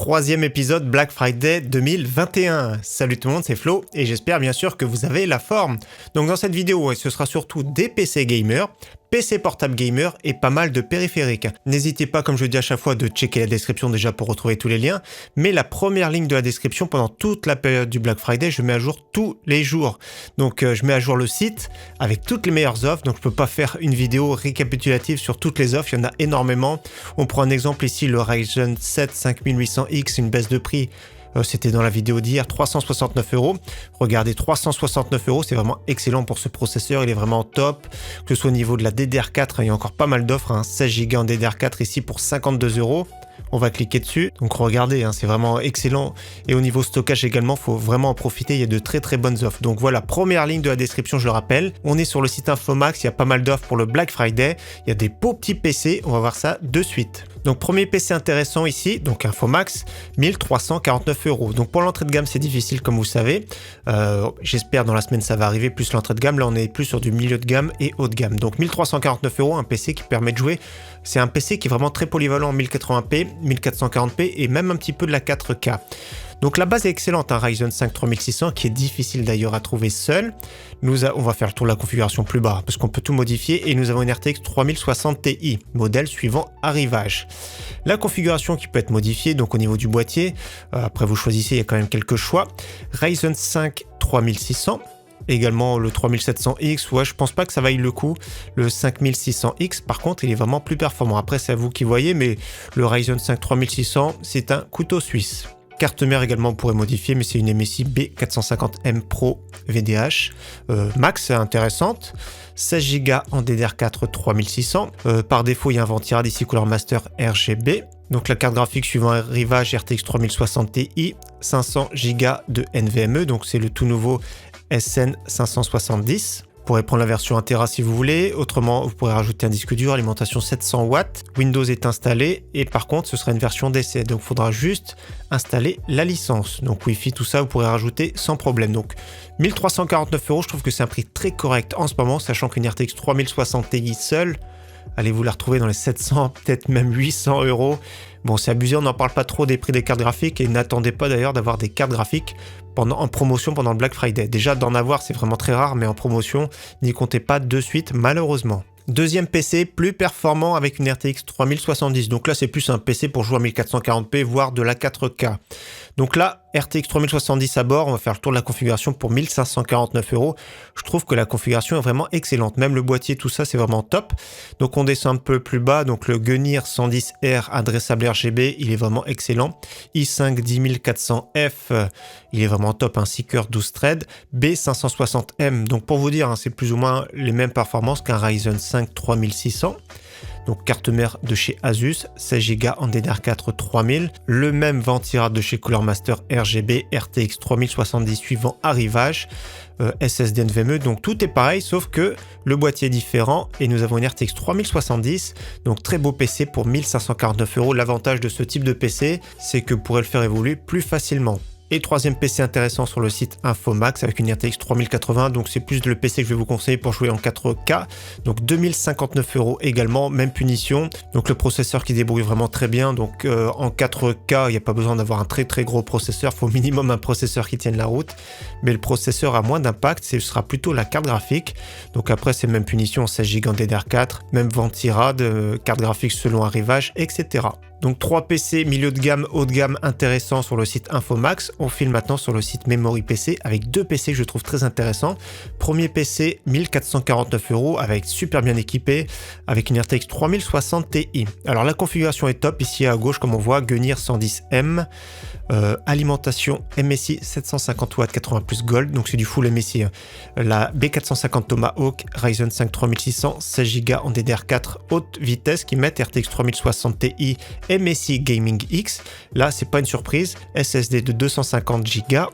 Troisième épisode Black Friday 2021. Salut tout le monde, c'est Flo et j'espère bien sûr que vous avez la forme. Donc dans cette vidéo, ce sera surtout des PC gamers, PC portable gamer et pas mal de périphériques. N'hésitez pas, comme je dis à chaque fois, de checker la description déjà pour retrouver tous les liens. Mais la première ligne de la description, pendant toute la période du Black Friday, je mets à jour tous les jours. Donc je mets à jour le site avec toutes les meilleures offres. Donc je peux pas faire une vidéo récapitulative sur toutes les offres, il y en a énormément. On prend un exemple ici, le Ryzen 7 5800X, une baisse de prix. C'était dans la vidéo d'hier, 369 €. Regardez, 369 €, c'est vraiment excellent pour ce processeur, il est vraiment top. Que ce soit au niveau de la DDR4, il y a encore pas mal d'offres, 16 Go en DDR4 ici pour 52 €. On va cliquer dessus. Donc regardez, c'est vraiment excellent. Et au niveau stockage également, il faut vraiment en profiter. Il y a de très très bonnes offres. Donc voilà, première ligne de la description, je le rappelle. On est sur le site Infomax. Il y a pas mal d'offres pour le Black Friday. Il y a des beaux petits PC. On va voir ça de suite. Donc premier PC intéressant ici, donc Infomax, 1349 €. Donc pour l'entrée de gamme, c'est difficile comme vous savez. J'espère dans la semaine ça va arriver, plus l'entrée de gamme. Là on est plus sur du milieu de gamme et haut de gamme. Donc 1349 €, un PC qui permet de jouer. C'est un PC qui est vraiment très polyvalent en 1080p, 1440p et même un petit peu de la 4K. Donc la base est excellente, un Ryzen 5 3600 qui est difficile d'ailleurs à trouver seul. On va faire le tour de la configuration plus bas parce qu'on peut tout modifier et nous avons une RTX 3060 Ti, modèle suivant arrivage. La configuration qui peut être modifiée, donc au niveau du boîtier, après vous choisissez, il y a quand même quelques choix. Ryzen 5 3600. Également le 3700X, ouais, je pense pas que ça vaille le coup. Le 5600X, par contre, il est vraiment plus performant. Après, c'est à vous qui voyez, mais le Ryzen 5 3600, c'est un couteau suisse. Carte mère également, on pourrait modifier, mais c'est une MSI B450M Pro VDH. Max, c'est intéressante. 16 Go en DDR4 3600. Par défaut, il y a un Ventirad ici Color Master RGB. Donc la carte graphique suivant arrivage RTX 3060 Ti, 500 Go de NVMe, donc c'est le tout nouveau SN 570. Vous pourrez prendre la version 1 Tera si vous voulez. Autrement, vous pourrez rajouter un disque dur, alimentation 700 watts. Windows est installé et par contre, ce sera une version d'essai. Donc, il faudra juste installer la licence. Donc, Wi-Fi, tout ça, vous pourrez rajouter sans problème. Donc, 1349 €, je trouve que c'est un prix très correct en ce moment, sachant qu'une RTX 3060 Ti seule, allez-vous la retrouver dans les 700, peut-être même 800 €. Bon, c'est abusé, on n'en parle pas trop des prix des cartes graphiques et n'attendez pas d'ailleurs d'avoir des cartes graphiques en promotion pendant le Black Friday. Déjà, d'en avoir, c'est vraiment très rare, mais en promotion, n'y comptez pas de suite, malheureusement. Deuxième PC, plus performant avec une RTX 3070. Donc là, c'est plus un PC pour jouer à 1440p, voire de la 4K. Donc là, RTX 3070 à bord, on va faire le tour de la configuration pour 1549 €. Je trouve que la configuration est vraiment excellente. Même le boîtier, tout ça, c'est vraiment top. Donc on descend un peu plus bas. Donc le Gunnir 110R adressable RGB, il est vraiment excellent. i5 10400F, il est vraiment top. Un Seeker 12 threads. B560M, donc pour vous dire, c'est plus ou moins les mêmes performances qu'un Ryzen 5 3600. Donc carte mère de chez Asus, 16 Go en DDR4 3000, le même Ventirad de chez Color Master RGB, RTX 3070 suivant arrivage, SSD NVMe, donc tout est pareil sauf que le boîtier est différent et nous avons une RTX 3070, donc très beau PC pour 1549 €. L'avantage de ce type de PC, c'est que vous pourrez le faire évoluer plus facilement. Et troisième PC intéressant sur le site Infomax avec une RTX 3080, donc c'est plus le PC que je vais vous conseiller pour jouer en 4K. Donc 2059 € également, même punition. Donc le processeur qui débrouille vraiment très bien. Donc en 4K, il n'y a pas besoin d'avoir un très très gros processeur. Il faut au minimum un processeur qui tienne la route. Mais le processeur a moins d'impact, ce sera plutôt la carte graphique. Donc après, c'est même punition en 16 Go en DDR4, même Ventirad, carte graphique selon arrivage, etc. Donc 3 PC milieu de gamme, haut de gamme intéressants sur le site Infomax. On file maintenant sur le site Memory PC avec 2 PC que je trouve très intéressants. Premier PC 1449 € avec super bien équipé avec une RTX 3060 Ti. Alors la configuration est top ici à gauche comme on voit, Gunnir 110M, alimentation MSI 750 watts 80 plus Gold, donc c'est du full MSI. La B450 Tomahawk, Ryzen 5 3600, 16 Go en DDR4 haute vitesse qui met RTX 3060 Ti MSI Gaming X, là c'est pas une surprise, SSD de 250 Go,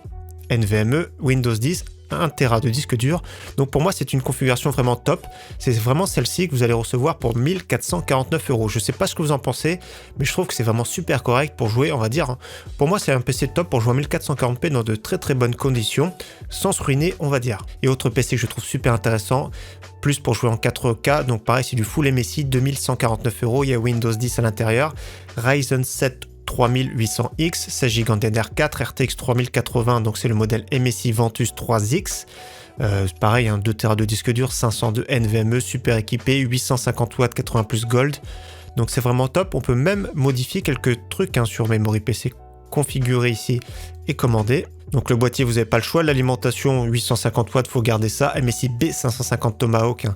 NVMe, Windows 10, 1 Tera de disque dur. Donc pour moi c'est une configuration vraiment top, c'est vraiment celle-ci que vous allez recevoir pour 1449 €. Je sais pas ce que vous en pensez, mais je trouve que c'est vraiment super correct pour jouer, on va dire. Pour moi c'est un PC top pour jouer à 1440p dans de très très bonnes conditions, sans se ruiner on va dire. Et autre PC que je trouve super intéressant, plus pour jouer en 4K, donc pareil c'est du full MSI, 2149 €, il y a Windows 10 à l'intérieur, Ryzen 7 3800X, 16 Go DDR4, RTX 3080, donc c'est le modèle MSI Ventus 3X. Pareil, 2 Tera de disque dur, 502 NVMe, super équipé, 850 watts, 80 plus Gold. Donc c'est vraiment top. On peut même modifier quelques trucs sur Memory PC, configurer ici et commander. Donc le boîtier, vous n'avez pas le choix. L'alimentation 850 watts, faut garder ça. MSI B550 Tomahawk,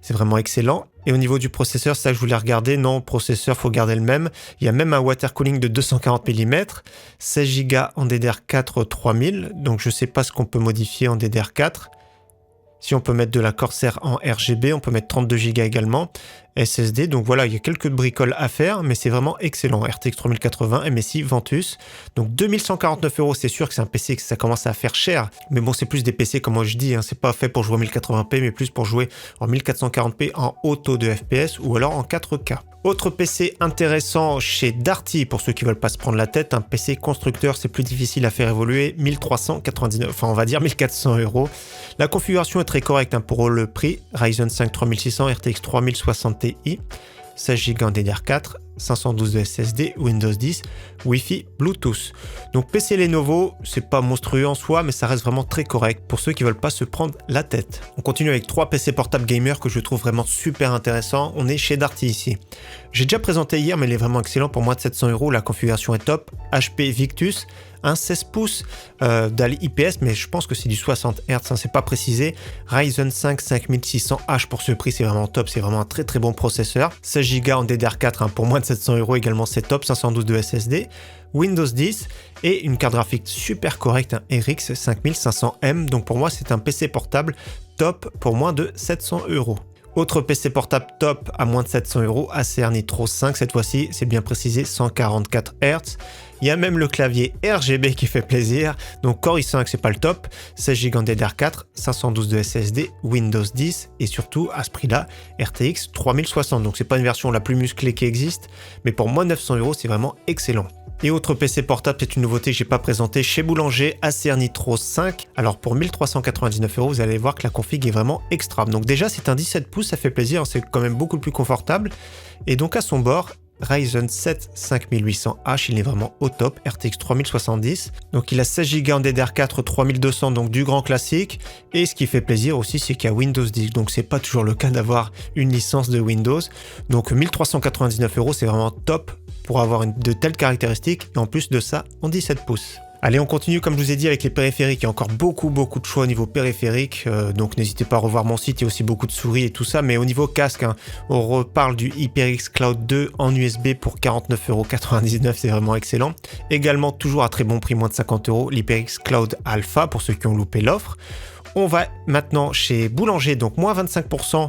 c'est vraiment excellent. Et au niveau du processeur, c'est ça que je voulais regarder. Non, processeur, faut garder le même. Il y a même un water cooling de 240 mm, 16 Go en DDR4 3000. Donc je ne sais pas ce qu'on peut modifier en DDR4. Si on peut mettre de la Corsair en RGB, on peut mettre 32 Go également, SSD. Donc voilà, il y a quelques bricoles à faire, mais c'est vraiment excellent. RTX 3080, MSI Ventus. Donc 2149 €, c'est sûr que c'est un PC que ça commence à faire cher. Mais bon, c'est plus des PC, comme moi je dis, c'est pas fait pour jouer en 1080p, mais plus pour jouer en 1440p en haut taux de FPS ou alors en 4K. Autre PC intéressant chez Darty, pour ceux qui veulent pas se prendre la tête, un PC constructeur, c'est plus difficile à faire évoluer, 1399, enfin on va dire 1400 €. La configuration est très correcte pour le prix, Ryzen 5 3600, RTX 3060 Ti, 16 Go en DDR4, 512 de SSD, Windows 10, Wi-Fi, Bluetooth. Donc PC Lenovo, c'est pas monstrueux en soi, mais ça reste vraiment très correct pour ceux qui veulent pas se prendre la tête. On continue avec 3 PC portables gamer que je trouve vraiment super intéressants. On est chez Darty ici. J'ai déjà présenté hier, mais il est vraiment excellent pour moins de 700 €. La configuration est top. HP Victus, un 16 pouces DALI IPS, mais je pense que c'est du 60 Hz, c'est pas précisé. Ryzen 5 5600H pour ce prix, c'est vraiment top. C'est vraiment un très très bon processeur. 16 Go en DDR4 pour moins de 700 € également, c'est top. 512 de SSD. Windows 10 et une carte graphique super correcte, RX 5500M. Donc pour moi, c'est un PC portable top pour moins de 700 €. Autre PC portable top à moins de 700 €, Acer Nitro 5, cette fois-ci, c'est bien précisé, 144 Hz. Il y a même le clavier RGB qui fait plaisir, donc Core i5 c'est pas le top, 16 Go en DDR4, 512 de SSD, Windows 10 et surtout à ce prix-là, RTX 3060, donc c'est pas une version la plus musclée qui existe, mais pour moins de 900 € c'est vraiment excellent. Et autre PC portable, c'est une nouveauté que j'ai pas présentée chez Boulanger, Acer Nitro 5. Alors pour 1399 €, vous allez voir que la config est vraiment extra. Donc déjà c'est un 17 pouces, ça fait plaisir, c'est quand même beaucoup plus confortable. Et donc à son bord, Ryzen 7 5800H, il est vraiment au top, RTX 3070. Donc il a 16 Go en DDR4 3200, donc du grand classique. Et ce qui fait plaisir aussi, c'est qu'il y a Windows 10, donc c'est pas toujours le cas d'avoir une licence de Windows. Donc 1399 €, c'est vraiment top pour avoir de telles caractéristiques, et en plus de ça, en 17 pouces. Allez, on continue comme je vous ai dit avec les périphériques. Il y a encore beaucoup de choix au niveau périphérique, donc n'hésitez pas à revoir mon site, il y a aussi beaucoup de souris et tout ça. Mais au niveau casque, on reparle du HyperX Cloud 2 en USB pour 49,99 €, c'est vraiment excellent. Également, toujours à très bon prix, moins de 50 €, l'HyperX Cloud Alpha pour ceux qui ont loupé l'offre. On va maintenant chez Boulanger, donc moins 25%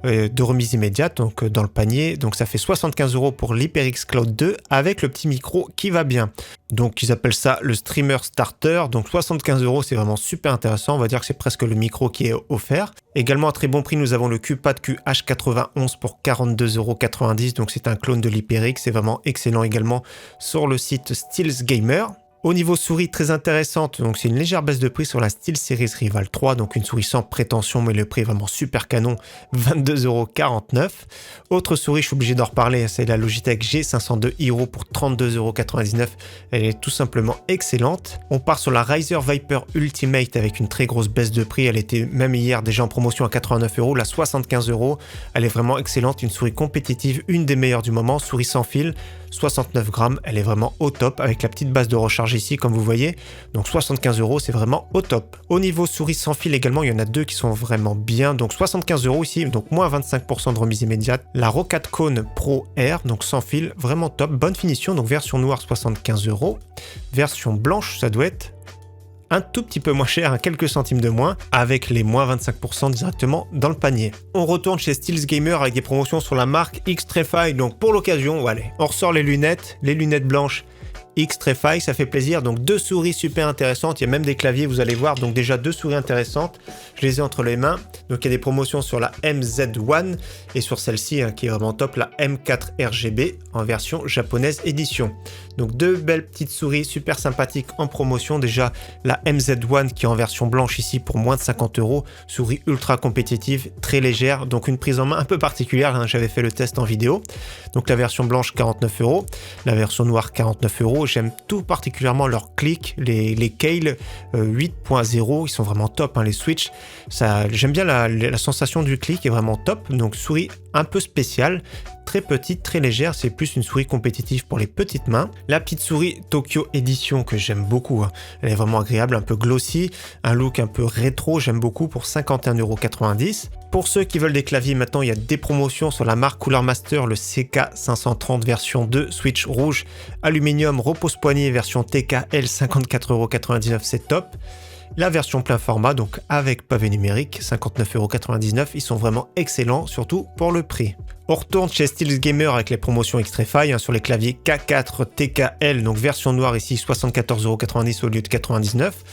de remise immédiate donc dans le panier. Donc ça fait 75 € pour l'HyperX Cloud 2 avec le petit micro qui va bien. Donc ils appellent ça le Streamer Starter. Donc 75 €, c'est vraiment super intéressant. On va dire que c'est presque le micro qui est offert. Également à très bon prix, nous avons le QPad QH91 pour 42,90 €. Donc c'est un clone de l'HyperX. C'est vraiment excellent également sur le site Steels Gamer. Au niveau souris, très intéressante, donc c'est une légère baisse de prix sur la SteelSeries Rival 3, donc une souris sans prétention, mais le prix est vraiment super canon, 22,49 €. Autre souris, je suis obligé d'en reparler, c'est la Logitech G502 Hero pour 32,99 €. Elle est tout simplement excellente. On part sur la Razer Viper Ultimate avec une très grosse baisse de prix. Elle était même hier déjà en promotion à 89 €, là 75 €. Elle est vraiment excellente, une souris compétitive, une des meilleures du moment, souris sans fil. 69 grammes, elle est vraiment au top avec la petite base de recharge ici comme vous voyez, donc 75 €, c'est vraiment au top. Au niveau souris sans fil également, il y en a deux qui sont vraiment bien, donc 75 € ici, donc moins 25% de remise immédiate. La Rocatcone Pro Air, donc sans fil, vraiment top, bonne finition, donc version noire 75 €, version blanche ça doit être un tout petit peu moins cher, quelques centimes de moins, avec les moins 25% directement dans le panier. On retourne chez Steels Gamer avec des promotions sur la marque X-Trify, donc pour l'occasion, allez, on ressort les lunettes blanches X-Trify, ça fait plaisir. Donc 2 souris super intéressantes, il y a même des claviers, vous allez voir. Donc déjà 2 souris intéressantes, je les ai entre les mains. Donc il y a des promotions sur la MZ1 et sur celle-ci qui est vraiment top, la M4 RGB en version japonaise édition. Donc 2 belles petites souris super sympathiques en promotion. Déjà la MZ1 qui est en version blanche ici pour moins de 50 €, souris ultra compétitive, très légère, donc une prise en main un peu particulière, j'avais fait le test en vidéo. Donc la version blanche 49 €, la version noire 49 €. J'aime tout particulièrement leurs clics, les Kailh 8.0, ils sont vraiment top, les switches. J'aime bien la sensation du clic est vraiment top. Donc souris un peu spéciale, très petite, très légère, c'est plus une souris compétitive pour les petites mains. La petite souris Tokyo Edition que j'aime beaucoup, elle est vraiment agréable, un peu glossy, un look un peu rétro, j'aime beaucoup, pour 51,90 €. Pour ceux qui veulent des claviers, maintenant il y a des promotions sur la marque Cooler Master, le CK530 version 2, switch rouge, aluminium, repose-poignet version TKL 54,99 €, c'est top. La version plein format, donc avec pavé numérique, 59,99 €, ils sont vraiment excellents, surtout pour le prix. On retourne chez Steelz Gamer avec les promotions X-Trify sur les claviers K4 TKL, donc version noire ici 74,90 € au lieu de 99 €.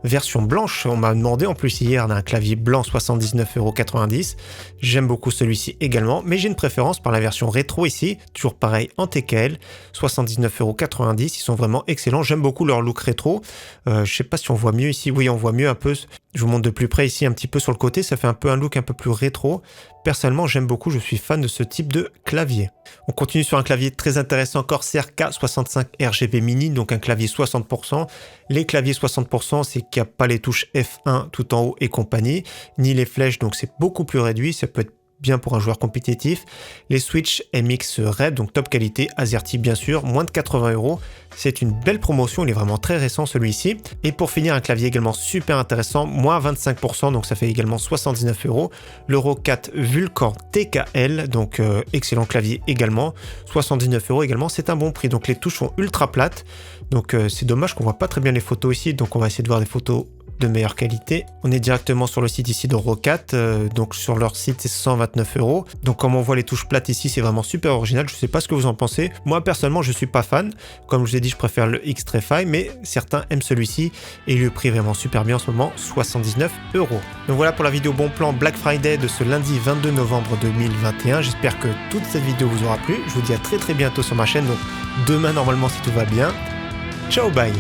Version blanche, on m'a demandé en plus hier d'un clavier blanc 79,90 €. J'aime beaucoup celui-ci également, mais j'ai une préférence par la version rétro ici, toujours pareil en TKL, 79,90 €. Ils sont vraiment excellents, j'aime beaucoup leur look rétro. Je sais pas si on voit mieux ici, oui on voit mieux un peu. Je vous montre de plus près ici un petit peu sur le côté, ça fait un peu un look un peu plus rétro. Personnellement j'aime beaucoup, je suis fan de ce type de clavier. On continue sur un clavier très intéressant, Corsair K65 RGB Mini, donc un clavier 60%. Les claviers 60%, c'est qu'il n'y a pas les touches F1 tout en haut et compagnie, ni les flèches, donc c'est beaucoup plus réduit, ça peut être bien pour un joueur compétitif. Les switches MX Red, donc top qualité, AZERTY bien sûr, moins de 80 €. C'est une belle promotion, il est vraiment très récent celui-ci. Et pour finir, un clavier également super intéressant, moins 25%, donc ça fait également 79 €. L'Euro 4 Vulcan TKL, donc excellent clavier également, 79 € également, c'est un bon prix. Donc les touches sont ultra plates, donc c'est dommage qu'on voit pas très bien les photos ici, donc on va essayer de voir des photos de meilleure qualité. On est directement sur le site ici d'Euro 4, donc sur leur site c'est 129 €. Donc comme on voit les touches plates ici, c'est vraiment super original. Je sais pas ce que vous en pensez. Moi personnellement je suis pas fan, comme je vous ai dit je préfère le X-Trify, mais certains aiment celui-ci et le prix est vraiment super bien en ce moment, 79 €. Donc voilà pour la vidéo bon plan Black Friday de ce lundi 22 novembre 2021. J'espère que toute cette vidéo vous aura plu. Je vous dis à très bientôt sur ma chaîne, donc demain normalement si tout va bien. Ciao, bye.